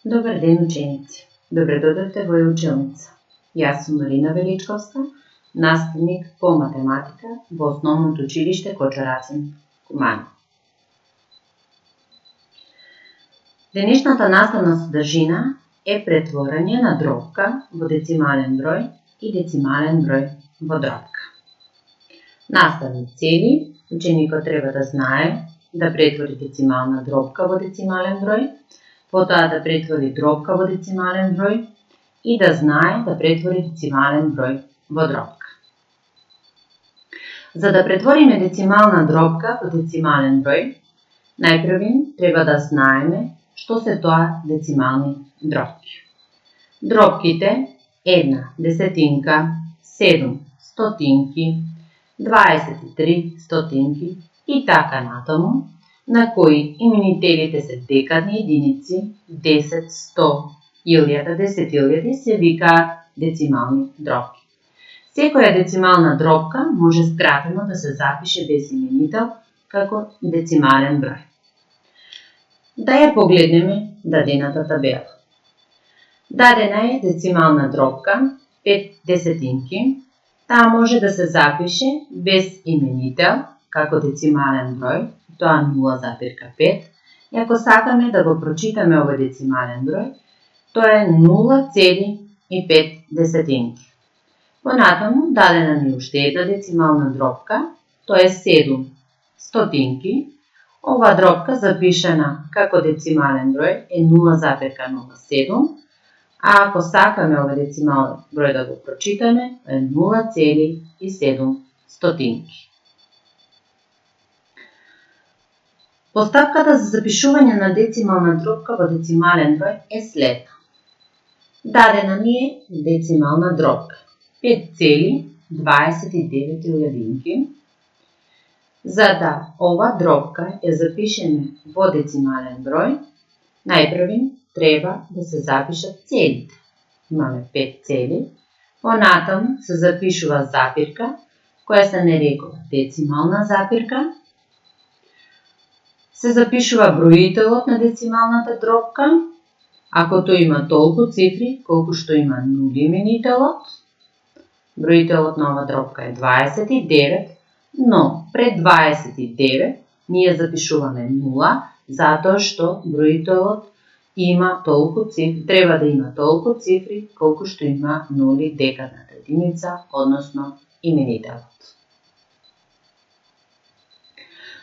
Добар ден, ученици! Добре дојдовте во училница. Јас сум Марина Величковска, наставник по математика во Основното училиште Кочо Рацин, Куманово. Денешната наставна содржина е претворање на дробка во децимален број и децимален број во дробка. Наставни цели: ученикот треба да знае да претвори децимална дробка во децимален број, потоа да претвори дробка во децимален број и да знае да претвори децимален број во дробка. За да претвориме децимална дробка во децимален број, најпрви треба да знаеме што се тоа децимални дробки. Дробките 1 десетинка, 7 стотинки, 23 стотинки и така натаму, на кои именителите се декадни единици, 10, 100, 1000, десетилјади се викаат децимални дробки. Секоја децимална дробка може скратено да се запише без именител како децимален број. Да ја погледнеме дадената табела. Дадена е децимална дробка 5 десетинки. Таа може да се запише без именител како децимален број, тоа 0,5. И ако сакаме да го прочитаме овој децимален број, тоа е 0,5 десетинки. Понатаму дадена ни уште една децимална дробка, тоа е 7 стотинки. Ова дробка запишана како децимален број е 0,07, а ако сакаме овој децимален број да го прочитаме, е 0,7 стотинки. Постапката за запишување на децимална дробка во децимален број е следна. Дадена ни е децимална дробка 5,29 илјадинки. За да ова дробка ја запишеме во децимален број, најпрви треба да се запишат целите. Имаме 5 цели, понатаму се запишува запирка, која се нарекува децимална запирка. Се запишува броителот на децималната дробка, ако тој има толку цифри колку што има нули именителот. Броителот на ова дробка е 29, но пред 29 ние запишуваме 0, затоа што броителот има толку цифри, треба да има толку цифри колку што има нули декадната единица, односно именителот.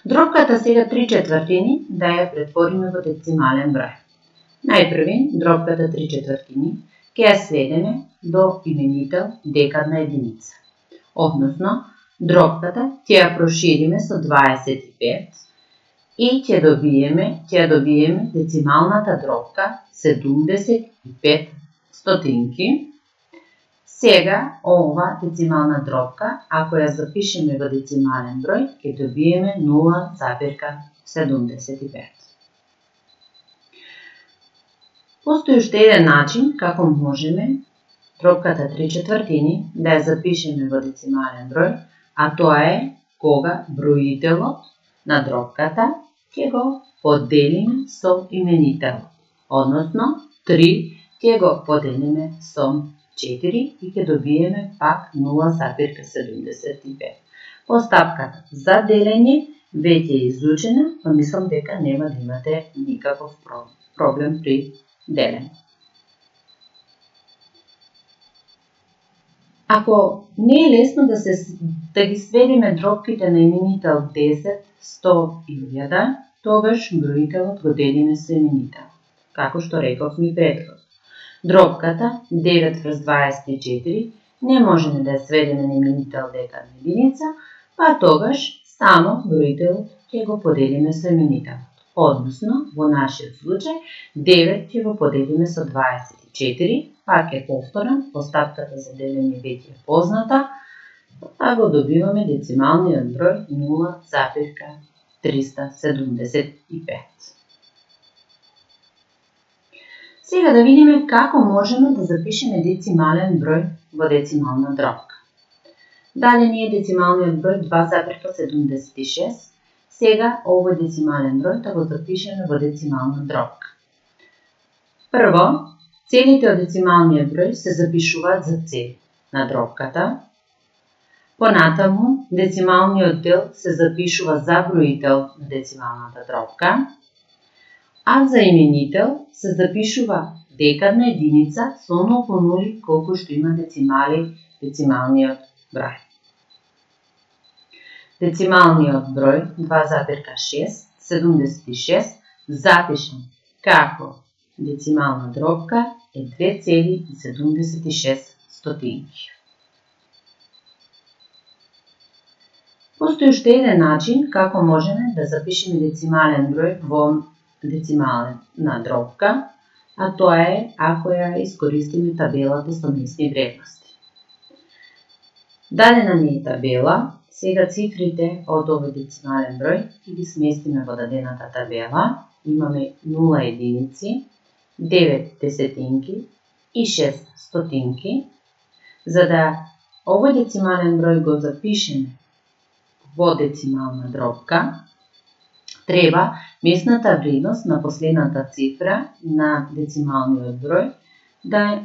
Дробката сега 3/4 да ја претвориме во децимален број. Најпрви дробката 3/4 ќе ја сведеме до именител декадна единица. Односно, дробката ќе ја прошириме со 25 и ќе добиеме децималната дробка 75 стотинки. Сега ова децимална дробка, ако ја запишеме во децимален број, ќе добиеме 0,75. Постои уште еден начин како можеме дробката 3/4 да ја запишеме во децимален број, а тоа е кога броителот на дробката ќе го поделиме со именителот. Односно, 3 ќе го поделиме со 4 и ќе добиеме пак 0,75. Постапката за делење веќе е изучена, но мислам дека нема да имате никаков проблем при делење. Ако не е лесно да ги сведеме дробките на именител 10, 100 и 1000, тогаш броителот го делиме со именител, како што рековме претходно. Дробката 9/24 не можеме да ја сведеме на именител декадна единица, па тогаш само броителот ќе го поделиме со именителот. Односно, во нашиот случај 9 ќе го поделиме со 24, пак ќе повторам, постапката за делење веќе е позната, а го добиваме децималниот број 0,375. Сега да видиме како можеме да запишеме децимален број во децимална дробка. Даден е децималниот број 2,76. Сега овој децимален број да го запишеме во децимална дробка. Прво, целите од децималниот број се запишуваат за цел на дробката. Понатаму, децималниот дел се запишува за броител на децималната дробка, а за именител се запишува декадна единица со оноliko нули колку што има децималниот број. Децималниот број 2,676 запишан како децимална дробка е 2,76. Постои уште еден начин како можеме да запишеме децимален број во децимална дробка, а тоа е ако ја искористиме табелата со месни вредности. Дадена ни е табела, сега цифрите од овој децимален број ги сместиме во дадената табела. Имаме 0 единици, 9 десетинки и 6 стотинки. За да овој децимален број го запишеме во децимална дробка, треба месната вредност на последната цифра на децималниот број да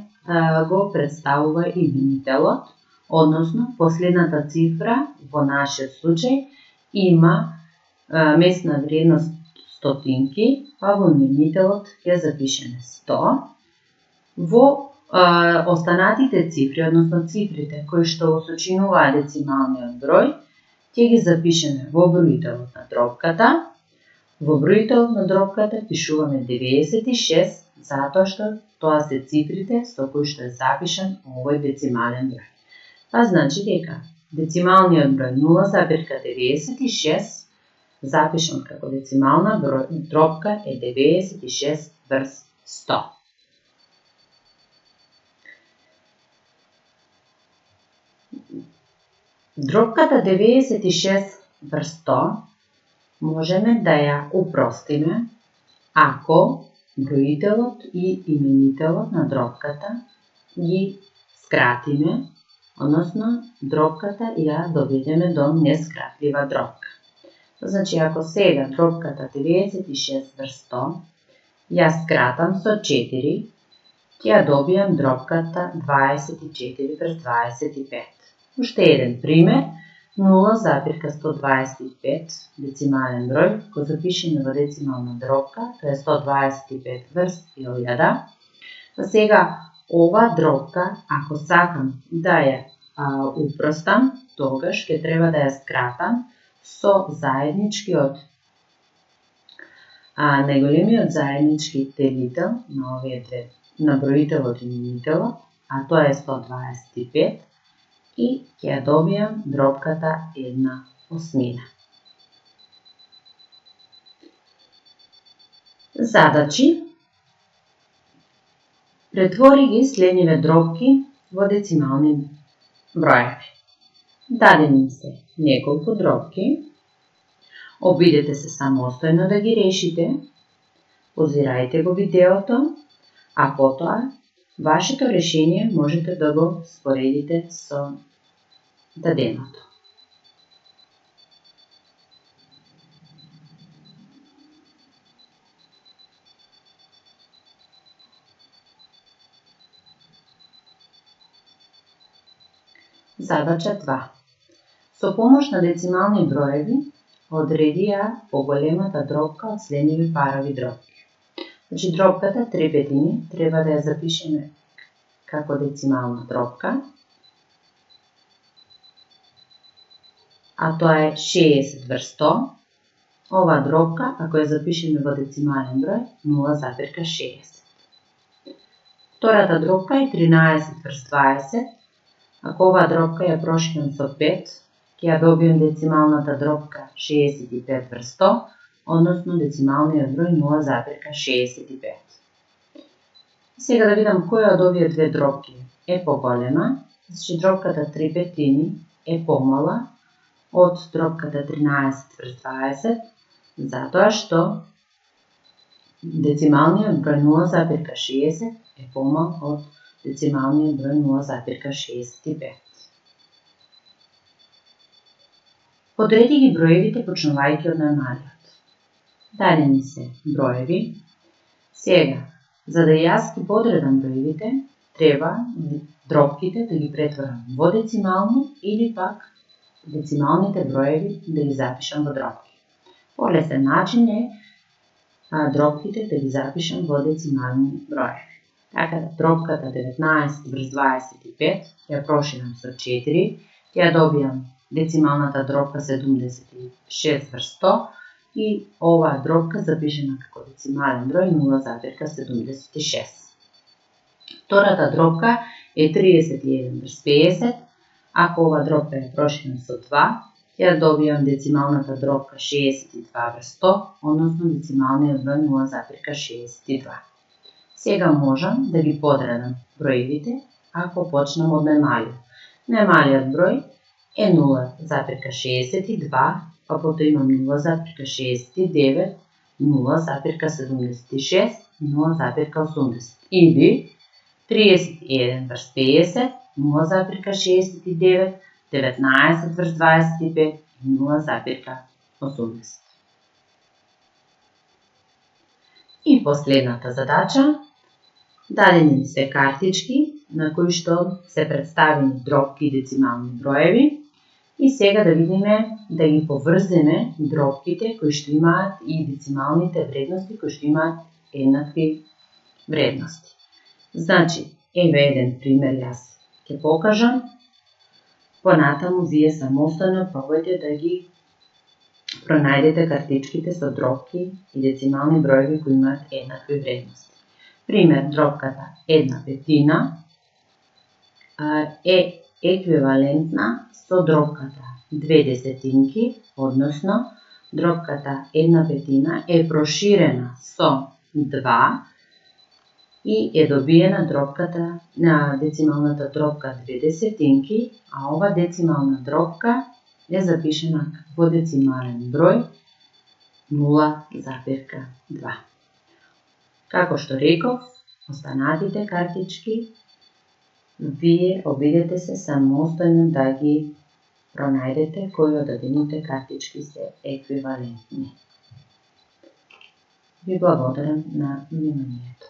го представува именителот, односно последната цифра во нашиот случај има месна вредност стотинки, а во именителот ќе запишеме 100. Во останатите цифри, односно цифрите кои што го сочинуваат децималниот број, ќе ги запишеме во броителот на дробката. Во броителот на дробката пишуваме 96, затоа што тоа се цифрите со кои што е запишан овој децимален број. Па значи дека децималниот број 0,96 запишан како децимална дробка е 96 врз 100. Дробката 96 врз 100 можеме да ја упростиме ако броителот и именителот на дробката ги скратиме, односно дробката ја доведеме до нескратлива дробка. Значи, ако сега дробката 96 врз 100 ја скратам со 4, ќе ја добијам дробката 24 врз 25. Уште еден пример, 0,125 децимален број го запишеме во децимална дробка, тоа е 125 врз 1000. Сега ова дробка, ако сакам да ја упростам, тогаш ќе треба да ја скратам со заедничкиот најголемиот заеднички делител на овие две, на броителот и именителот, а тоа е 125, и ќе ја добијам дробката 1/8. Задачи. Претвори ги следниве дробки во децимални броеви. Дадени се неколку дробки. Обидете се самостојно да ги решите. Позирајте го видеото, а потоа вашето решение можете да го споредите со даденото. Задача 2. Со помош на децимални броеви одреди ја поголемата дробка од следниве парови дробки. Значи, дробката 3 петини треба да ја запишеме како децимална дробка, а тоа е 60 врз 100. Ова дробка, ако ја запишеме во децимален број, 0,60. Втората дробка е 13 врз 20. Ако оваа дробка ја проширам со 5, ќе ја добием децималната дробка 65 врз 100, односно децималниот број 0,65. Сега да видам која од овие две дробки е поголема. Значи, дробката 3 петини е помала од дробката 13 врз 20, затоа што децималниот број 0,60 е помал од децималниот број 0,65. Подреди ги броевите почнувајќи од најмалиот. Дадени се броеви. Сега, За да јас ги подредам броевите, треба дробките да ги претворам во децимални или пак децималните броеви да ги запишам во дробки. Полесен начин е дробките да ги запишам во децимални броеви. Така да дробката 19 врз 25 ја проширам со 4, ја добијам децималната дробка 76 врз 100 и оваа дробка запишена како децимален број 0,76. Втората дробка е 31 врз 50, ако оваа дробка ја проширам со 2, ја добијам децималната дробка 62 врз 100, односно децималниот број 0,62. Сега можам да ги подредам броевите ако почнам од најмалиот. Најмалиот број е 0,62, па потоа имам 0,69, 0,76 и 0,80. Или 31 врз 50, 0,69, 19 врз 25 и 0,80. И последната задача. Дадени ми се картички на кои што се представени дробки и децимални броеви. И сега да видиме да ги поврземе дробките кои што имаат и децималните вредности кои што имаат еднакви вредности. Значи, еве еден пример јас ќе покажам. Понатаму вие самостојно пробајте да ги пронајдете картичките со дробки и децимални броеви кои имаат еднакви вредности. Пример, дробката 1/5 е еквивалентна со дробката 2/10, односно дробката 1/5 е проширена со 2 и е добиена дробката на децималната дробка 2/10, а ова децимална дробка е запишена во децимален број 0,2. Како што реков, останатите картички вие обидете се самостојно да ги пронајдете кои од одредените картички се еквивалентни. Ви благодарам на вниманието.